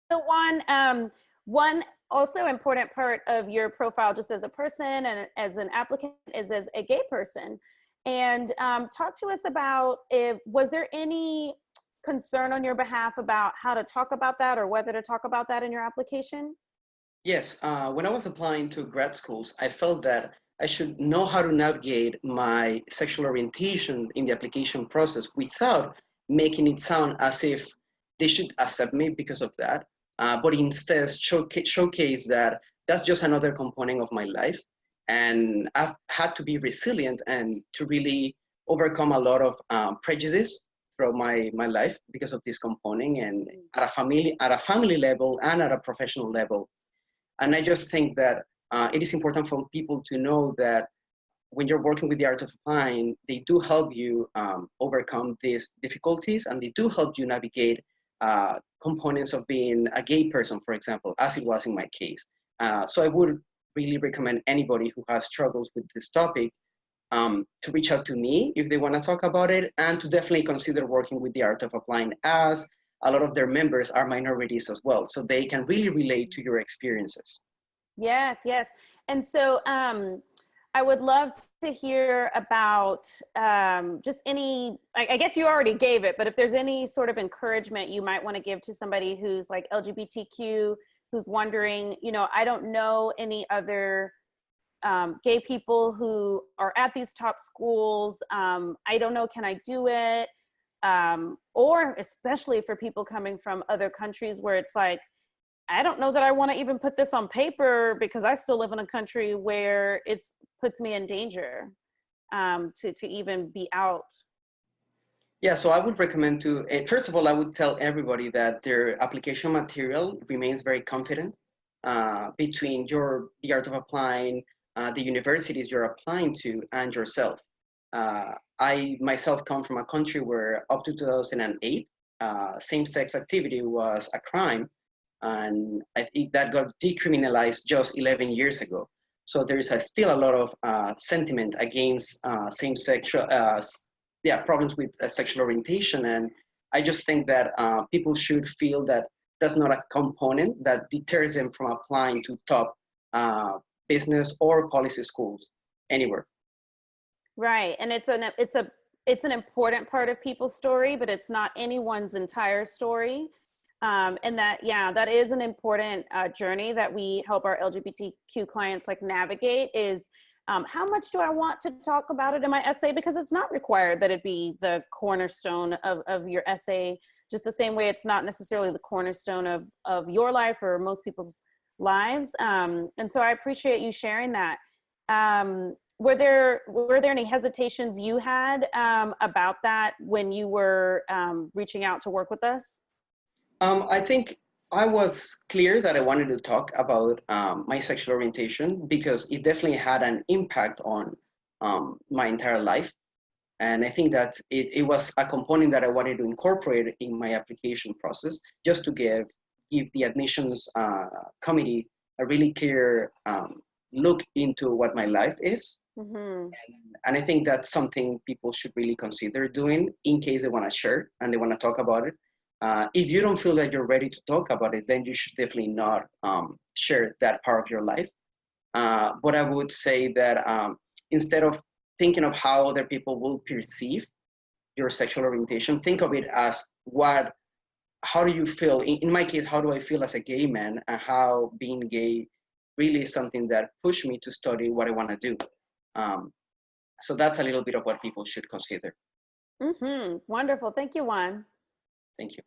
Juan, one also important part of your profile, just as a person and as an applicant, is as a gay person. And talk to us about, was there any concern on your behalf about how to talk about that or whether to talk about that in your application? Yes, when I was applying to grad schools, I felt that I should know how to navigate my sexual orientation in the application process without making it sound as if they should accept me because of that, but instead showcase that that's just another component of my life. And I've had to be resilient and to really overcome a lot of prejudice throughout my life because of this component, and at a family level and at a professional level. And I just think that it is important for people to know that when you're working with the art of applying, they do help you overcome these difficulties, and they do help you navigate components of being a gay person, for example, as it was in my case. So I would really recommend anybody who has struggles with this topic to reach out to me if they want to talk about it, and to definitely consider working with the art of applying, as a lot of their members are minorities as well, so they can really relate to your experiences. Yes, yes. And so I would love to hear about just any, I guess you already gave it, but if there's any sort of encouragement you might want to give to somebody who's like LGBTQ, who's wondering, you know, I don't know any other gay people who are at these top schools. I don't know, can I do it? Or especially for people coming from other countries where it's like, I don't know that I want to even put this on paper because I still live in a country where it puts me in danger to even be out. Yeah, so I would recommend to, first of all, I would tell everybody that their application material remains very confident between the art of applying, the universities you're applying to, and yourself. I myself come from a country where up to 2008, same-sex activity was a crime, and I think that got decriminalized just 11 years ago. So there is still a lot of sentiment against same-sex problems with sexual orientation, and I just think that people should feel that that's not a component that deters them from applying to top business or policy schools anywhere. Right, and it's an important part of people's story, but it's not anyone's entire story. And that, yeah, that is an important journey that we help our LGBTQ clients like navigate is how much do I want to talk about it in my essay? Because it's not required that it be the cornerstone of your essay, just the same way it's not necessarily the cornerstone of your life or most people's lives. And so I appreciate you sharing that. Were there any hesitations you had about that when you were reaching out to work with us? I think I was clear that I wanted to talk about my sexual orientation because it definitely had an impact on my entire life. And I think that it was a component that I wanted to incorporate in my application process, just to give the admissions committee a really clear look into what my life is. Mm-hmm. And I think that's something people should really consider doing in case they want to share and they want to talk about it. If you don't feel that you're ready to talk about it, then you should definitely not share that part of your life. But I would say that instead of thinking of how other people will perceive your sexual orientation, think of it as how do you feel? In my case, how do I feel as a gay man, and how being gay really is something that pushed me to study what I want to do. So that's a little bit of what people should consider. Mm-hmm. Wonderful. Thank you, Juan. Thank you.